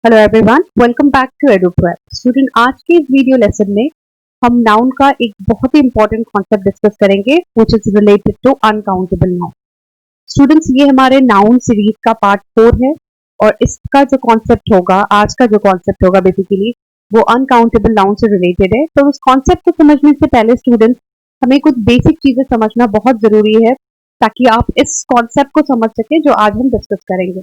Hello everyone, welcome back to Eduprep. Student, आज के इस वीडियो लेसन में हम नाउन का एक बहुत ही इंपॉर्टेंट कॉन्सेप्ट डिस्कस करेंगे which is related to uncountable noun. Students, ये हमारे नाउन सीरीज का पार्ट 4 है और इसका जो कॉन्सेप्ट होगा, आज का जो कॉन्सेप्ट होगा बेसिकली वो अनकाउंटेबल नाउन से रिलेटेड है। तो उस कॉन्सेप्ट को समझने से पहले स्टूडेंट्स, हमें कुछ बेसिक चीजें समझना बहुत जरूरी है ताकि आप इस कॉन्सेप्ट को समझ सके जो आज हम डिस्कस करेंगे।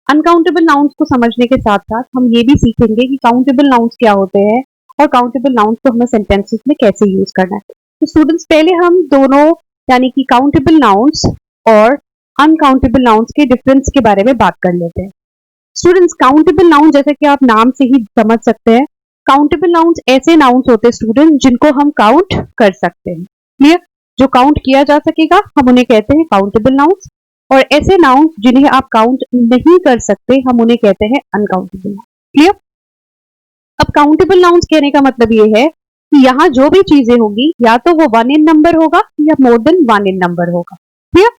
अनकाउंटेबल नाउन्स को समझने के साथ साथ हम ये भी सीखेंगे कि काउंटेबल नाउन्स क्या होते हैं और काउंटेबल नाउन्स को हमें सेंटेंसेस में कैसे यूज करना है। तो स्टूडेंट्स, पहले हम दोनों यानी कि काउंटेबल नाउन्स और अनकाउंटेबल नाउन्स के डिफरेंस के बारे में बात कर लेते हैं। स्टूडेंट्स, काउंटेबल नाउन जैसे कि आप नाम से ही समझ सकते हैं, काउंटेबल नाउन्स ऐसे नाउन्स होते हैं स्टूडेंट जिनको हम काउंट कर सकते हैं। क्लियर? जो काउंट किया जा सकेगा हम उन्हें कहते हैं काउंटेबल नाउन्स, और ऐसे नाउन्स जिन्हें आप काउंट नहीं कर सकते हम उन्हें कहते हैं अनकाउंटेबल नाउन। क्लियर? अब काउंटेबल नाउन्स कहने का मतलब ये है कि यहाँ जो भी चीजें होंगी या तो वो 1 इन नंबर होगा या मोर देन 1 इन नंबर होगा। क्लियर?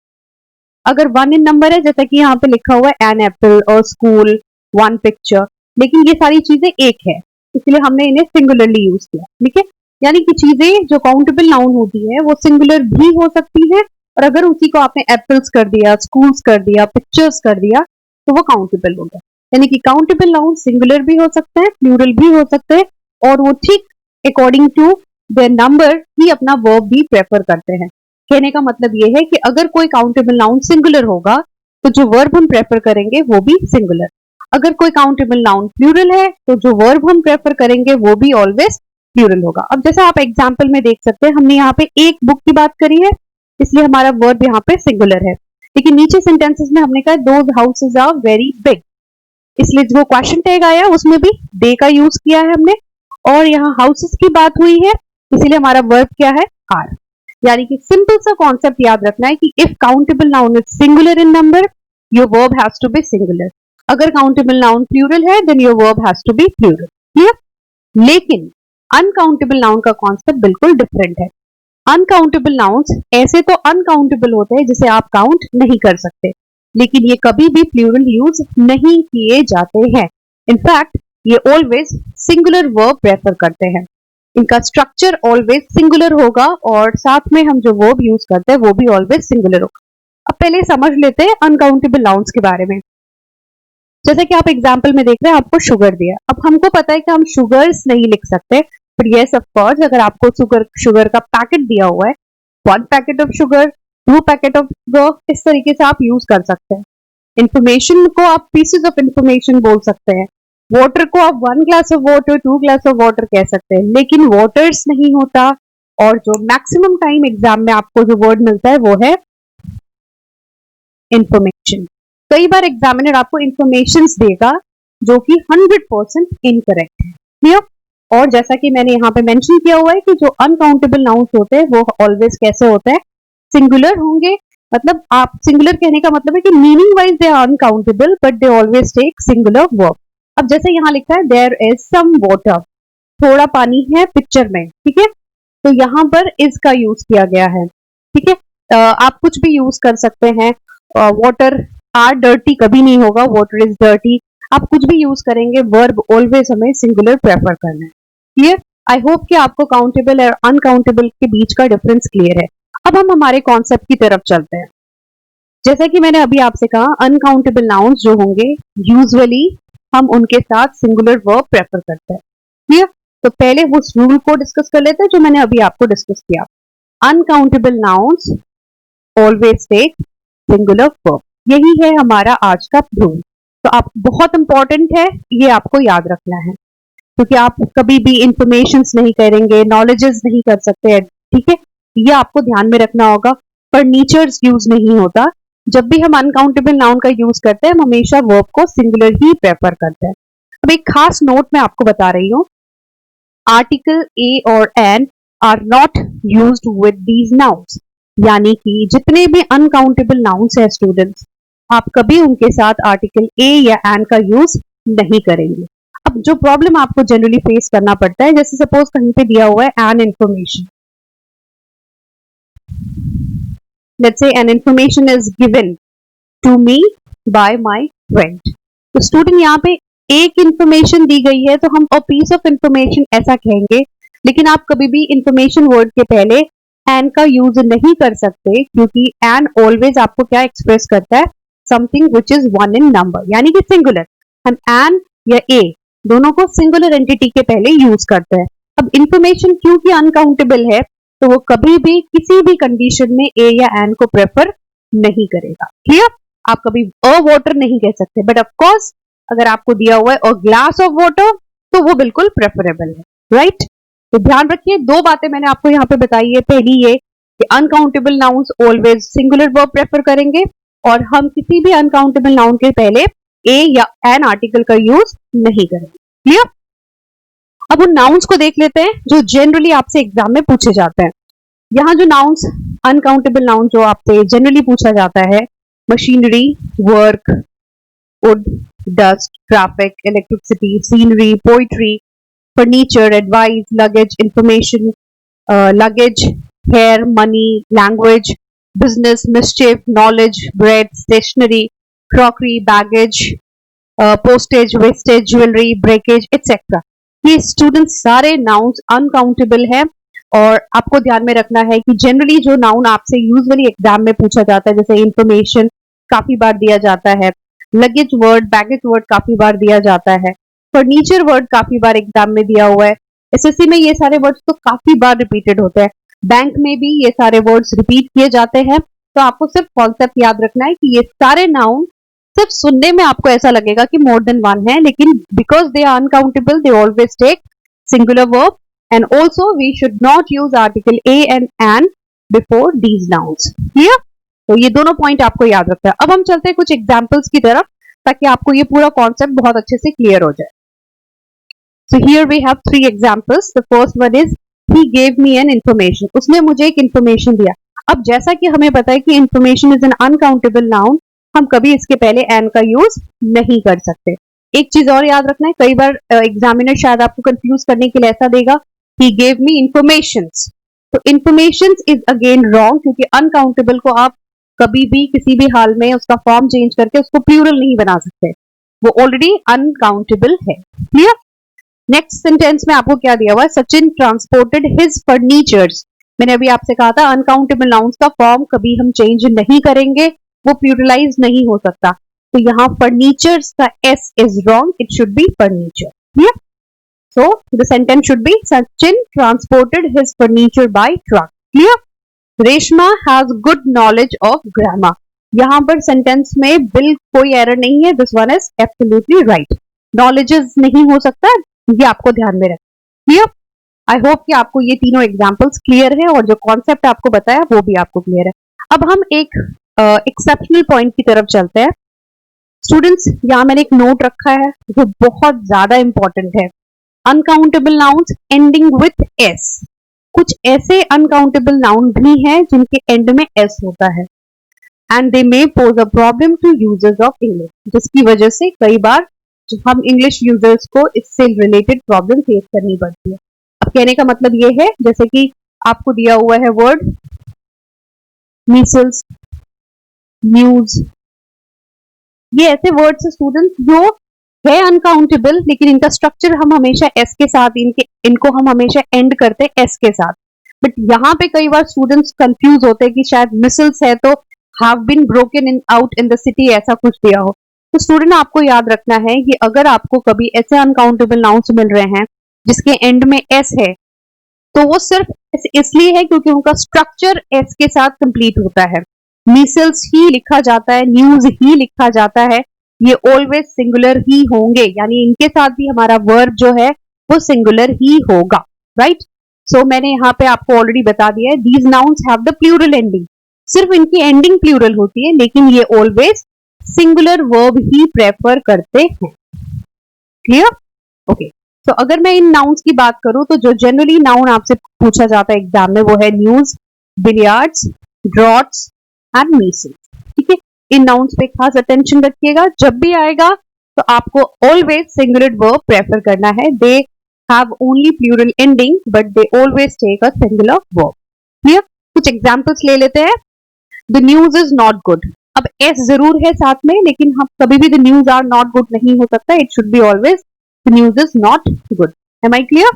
अगर 1 इन नंबर है, जैसा कि यहाँ पे लिखा हुआ है एन एप्पल और स्कूल 1 पिक्चर, लेकिन ये सारी चीजें एक है इसलिए हमने इन्हें सिंगुलरली यूज किया। ठीक है? यानी कि चीजें जो काउंटेबल नाउन होती है वो सिंगुलर भी हो सकती है, और अगर उसी को आपने एप्पल्स कर दिया, स्कूल्स कर दिया, पिक्चर्स कर दिया तो वो काउंटेबल हो गया। यानी कि काउंटेबल नाउन सिंगुलर भी हो सकते हैं, प्लूरल भी हो सकते हैं, और वो ठीक अकॉर्डिंग टू देयर नंबर ही अपना वर्ब भी प्रेफर करते हैं। कहने का मतलब ये है कि अगर कोई काउंटेबल नाउन सिंगुलर होगा तो जो वर्ब हम प्रेफर करेंगे वो भी सिंगुलर। अगर कोई काउंटेबल नाउन प्लूरल है तो जो वर्ब हम प्रेफर करेंगे वो भी ऑलवेज प्लूरल होगा। अब जैसे आप एग्जाम्पल में देख सकते हैं, हमने यहाँ पे एक बुक की बात करी है इसलिए हमारा वर्ब यहाँ पे सिंगुलर है, लेकिन नीचे सेंटेंसेस में हमने कहा those houses are very big, इसलिए जो क्वेश्चन टैग आया उसमें भी दे का यूज किया है हमने, और यहाँ हाउसेस की बात हुई है इसीलिए हमारा वर्ब क्या है, आर। यानी कि सिंपल सा कॉन्सेप्ट याद रखना है कि if countable noun is singular in number, your verb has to be singular. अगर काउंटेबल नाउन प्लूरल है then your verb has to be plural. Clear? लेकिन अनकाउंटेबल नाउन का कॉन्सेप्ट बिल्कुल डिफरेंट है। अनकाउंटेबल नाउन्स ऐसे तो अनकाउंटेबल होते हैं जिसे आप काउंट नहीं कर सकते, लेकिन ये कभी भी प्लूरल यूज नहीं किए जाते हैं। इनफैक्ट ये ऑलवेज सिंगुलर वर्ब प्रेफर करते हैं। इनका स्ट्रक्चर ऑलवेज सिंगुलर होगा और साथ में हम जो वर्ब यूज करते हैं वो भी ऑलवेज सिंगुलर होगा। अब पहले समझ लेते हैं अनकाउंटेबल नाउन्स के बारे में। जैसे कि आप एग्जाम्पल में देख रहे हैं, आपको शुगर दिया। अब हमको पता है कि हम शुगर्स नहीं लिख सकते, बट यस ऑफ कोर्स अगर आपको शुगर का पैकेट दिया हुआ है, 1 packet of sugar, 2 packet of sugar, इस तरीके से आप यूज कर सकते हैं। इंफॉर्मेशन को आप पीसेस ऑफ इंफॉर्मेशन बोल सकते हैं। वाटर को आप 1 glass of water, 2 glass of water कह सकते हैं, लेकिन वाटर्स नहीं होता। और जो मैक्सिमम टाइम एग्जाम में आपको जो वर्ड मिलता है वो है इंफॉर्मेशन। कई बार एग्जामिनर आपको इंफॉर्मेशन देगा जो कि 100% इनकरेक्ट है। क्लियर? और जैसा कि मैंने यहाँ पे मेंशन किया हुआ है कि जो अनकाउंटेबल नाउन्स होते हैं वो ऑलवेज कैसे होते हैं, सिंगुलर होंगे। मतलब आप सिंगुलर कहने का मतलब है कि meaning wise they are uncountable but they always take singular verb. अब जैसे यहाँ लिखा है देयर इज सम वाटर, थोड़ा पानी है पिक्चर में। ठीक है? तो यहाँ पर इज का यूज किया गया है। ठीक है? आप कुछ भी यूज कर सकते हैं। वाटर आर डर्टी कभी नहीं होगा, वाटर इज डर्टी। आप कुछ भी यूज करेंगे, वर्ब ऑलवेज हमें सिंगुलर प्रेफर करना है। क्लियर? आई होप कि आपको काउंटेबल और अनकाउंटेबल के बीच का डिफरेंस क्लियर है। अब हम हमारे कॉन्सेप्ट की तरफ चलते हैं। जैसा कि मैंने अभी आपसे कहा, अनकाउंटेबल नाउन्स जो होंगे यूजुअली हम उनके साथ सिंगुलर वर्ब प्रेफर करते हैं। क्लियर? तो पहले उस रूल को डिस्कस कर लेते हैं जो मैंने अभी आपको डिस्कस किया। Uncountable nouns always take singular verb. यही है हमारा आज का रूल। तो आप बहुत इंपॉर्टेंट है, ये आपको याद रखना है, क्योंकि आप कभी भी इंफॉर्मेशन नहीं करेंगे, नॉलेजेस नहीं कर सकते हैं। ठीक है? ये आपको ध्यान में रखना होगा। फर्नीचर्स यूज नहीं होता। जब भी हम अनकाउंटेबल नाउन का यूज करते हैं हम हमेशा वर्ब को सिंगुलर ही प्रेफर करते हैं। अब एक खास नोट मैं आपको बता रही हूँ, आर्टिकल ए और an are not used with these nouns. यानी कि जितने भी अनकाउंटेबल नाउन्स है स्टूडेंट्स, आप कभी उनके साथ आर्टिकल ए या एन का यूज नहीं करेंगे। अब जो प्रॉब्लम आपको जनरली फेस करना पड़ता है, जैसे सपोज कहीं पे दिया हुआ है an information, let's say an information is given to me by my friend. तो स्टूडेंट यहाँ पे एक इंफॉर्मेशन दी गई है तो हम अ पीस ऑफ इंफॉर्मेशन ऐसा कहेंगे, लेकिन आप कभी भी इंफॉर्मेशन वर्ड के पहले एन का यूज नहीं कर सकते, क्योंकि एन ऑलवेज आपको क्या एक्सप्रेस करता है, something which is one in number, यानी कि सिंगुलर। हम एन या ए दोनों को सिंगुलर एंटिटी के पहले यूज करते हैं। अब इंफॉर्मेशन क्योंकि अनकाउंटेबल है तो वो कभी भी किसी भी कंडीशन में ए या एन को प्रेफर नहीं करेगा। क्लियर? आप कभी अ वाटर नहीं कह सकते, बट ऑफ कोर्स अगर आपको दिया हुआ है अ ग्लास ऑफ वाटर तो वो बिल्कुल प्रेफरेबल है, राइट? तो ध्यान रखिए, दो बातें मैंने आपको यहाँ पे बताई है। पहली ये कि uncountable nouns always singular verb prefer करेंगे, और हम किसी भी अनकाउंटेबल नाउन के पहले ए या एन आर्टिकल का यूज नहीं करेंगे। क्लियर? अब उन नाउन्स को देख लेते हैं जो जनरली आपसे एग्जाम में पूछे जाते हैं। यहाँ जो नाउन्स, अनकाउंटेबल नाउन जो आपसे जनरली पूछा जाता है, machinery, work, wood, dust, traffic, electricity, scenery, poetry, furniture, advice, luggage, information, luggage, hair, money, language, business, mischief, knowledge, bread, stationery, crockery, baggage, postage, wastage, jewellery, breakage, etcetera. ये students सारे nouns uncountable है, और आपको ध्यान में रखना है कि जनरली जो नाउन आपसे यूजुअली एग्जाम में पूछा जाता है, जैसे इंफॉर्मेशन काफी बार दिया जाता है, लगेज वर्ड, बैगेज वर्ड काफी बार दिया जाता है, फर्नीचर वर्ड काफी बार एग्जाम में दिया हुआ है, एसएससी में ये सारे वर्ड्स तो काफी बार रिपीटेड होते हैं, बैंक में भी ये सारे वर्ड्स रिपीट किए जाते हैं। तो आपको सिर्फ कॉन्सेप्ट याद रखना है कि ये सारे नाउन सिर्फ सुनने में आपको ऐसा लगेगा कि मोर देन वन है, लेकिन because they are uncountable they always take singular verb, and also we should not use article a and an before these nouns. Clear? तो ये दोनों पॉइंट आपको याद रखना है। अब हम चलते हैं कुछ एग्जांपल्स की तरफ, ताकि आपको ये पूरा कॉन्सेप्ट बहुत अच्छे से क्लियर हो जाए। So here we have three examples. The first one is he gave me an information. उसने मुझे एक इंफॉर्मेशन दिया। अब जैसा कि हमें पता है कि information is an uncountable noun, हम कभी इसके पहले एन का यूज नहीं कर सकते। एक चीज और याद रखना है, कई बार एग्जामिनर शायद आपको कंफ्यूज करने के लिए ऐसा देगा, he gave me informations, तो informations is again wrong, क्योंकि अनकाउंटेबल को आप कभी भी किसी भी हाल में उसका फॉर्म चेंज करके उसको प्लूरल नहीं बना सकते, वो ऑलरेडी अनकाउंटेबल है। क्लियर? नेक्स्ट सेंटेंस में आपको क्या दिया हुआ है, सचिन ट्रांसपोर्टेड हिज फर्नीचर्स। मैंने अभी आपसे कहा था अनकाउंटेबल नाउन्स का फॉर्म कभी हम चेंज नहीं करेंगे, वो प्लूरलाइज नहीं हो सकता। तो यहाँ फर्नीचर्स का S is wrong, it should B furniture. Clear? So the sentence should be Sachin transported his furniture by truck. Clear? Reshma has good knowledge of grammar. यहाँ पर सेंटेंस में कोई एरर नहीं है, this one is absolutely right. Knowledges नहीं हो सकता, ये आपको ध्यान में रखना। क्लियर? आई होप कि आपको ये तीनों एग्जांपल्स क्लियर है, और जो कॉन्सेप्ट आपको बताया वो भी आपको क्लियर है। अब हम एक एक्सेप्शनल पॉइंट की तरफ चलते हैं। स्टूडेंट्स, यहाँ मैंने एक नोट रखा है जो बहुत ज्यादा इंपॉर्टेंट है। Uncountable nouns ending with S. कुछ ऐसे अनकाउंटेबल नाउन भी हैं जिनके एंड में एस होता है, and they may pose a problem to users of English, जिसकी वजह से कई बार हम इंग्लिश यूजर्स को इससे रिलेटेड प्रॉब्लम फेस करनी पड़ती है। अब कहने का मतलब ये है, जैसे कि आपको दिया हुआ है वर्ड मीसल्स, न्यूज, ये ऐसे वर्ड्स स्टूडेंट्स जो है अनकाउंटेबल, लेकिन इनका स्ट्रक्चर हम हमेशा एस के साथ, इनको हम हमेशा एंड करते हैं एस के साथ। बट यहाँ पे कई बार स्टूडेंट्स कंफ्यूज होते हैं कि शायद मिसल्स है तो have been broken in out in the city, ऐसा कुछ दिया हो। तो स्टूडेंट आपको याद रखना है कि अगर आपको कभी ऐसे अनकाउंटेबल नाउन्स मिल रहे हैं जिसके एंड में एस है, तो वो सिर्फ इसलिए है क्योंकि उनका स्ट्रक्चर एस के साथ कंप्लीट होता है। मिसल्स ही लिखा जाता है, न्यूज ही लिखा जाता है, ये ऑलवेज सिंगुलर ही होंगे, यानी इनके साथ भी हमारा वर्ब जो है वो सिंगुलर ही होगा। राइट? सो मैंने यहाँ पे आपको ऑलरेडी बता दिया है, these nouns have the plural ending, सिर्फ इनकी एंडिंग प्लूरल होती है, लेकिन ये ऑलवेज सिंगुलर वर्ब ही प्रेफर करते हैं। क्लियर? ओके। तो अगर मैं इन नाउन्स की बात करूं तो जो जनरली नाउन आपसे पूछा जाता है एग्जाम में वो है news, billiards, droughts and Meselson. ठीक है? इन नाउन्स पे खास अटेंशन रखिएगा, जब भी आएगा तो आपको ऑलवेज सिंगुलर वर्ब प्रेफर करना है। They have only plural ending but they always take a singular verb. Clear? कुछ एग्जांपल्स ले लेते हैं। The news is not good. अब एस जरूर है साथ में, लेकिन हम कभी भी the news are not good नहीं हो सकता, it should be always the news is not good. Am I clear?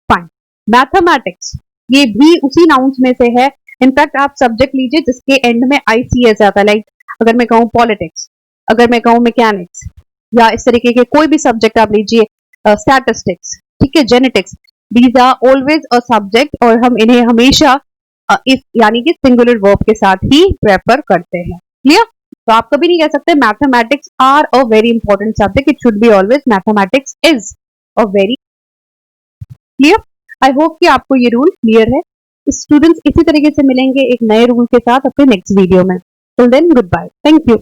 Fine. Mathematics, ये भी उसी नाउन्स में से है। इनफैक्ट आप सब्जेक्ट लीजिए जिसके एंड में आईसीएस आता है, लाइक अगर मैं कहूँ पॉलिटिक्स, अगर मैं कहूँ मैकेनिक्स, या इस तरीके के कोई भी सब्जेक्ट आप लीजिए, स्टैटिस्टिक्स, ठीक है, genetics, these are always a subject, और हम इन्हें हमेशा इफ यानी कि सिंगुलर वर्ब के साथ ही प्रेफर करते हैं। क्लियर? तो आप कभी नहीं कह सकते mathematics are a very important subject, it should be always mathematics is a very. Clear? I hope कि आपको ये रूल क्लियर है। स्टूडेंट्स इसी तरीके से मिलेंगे एक नए रूल के साथ अपने नेक्स्ट वीडियो में। Till then goodbye, thank you.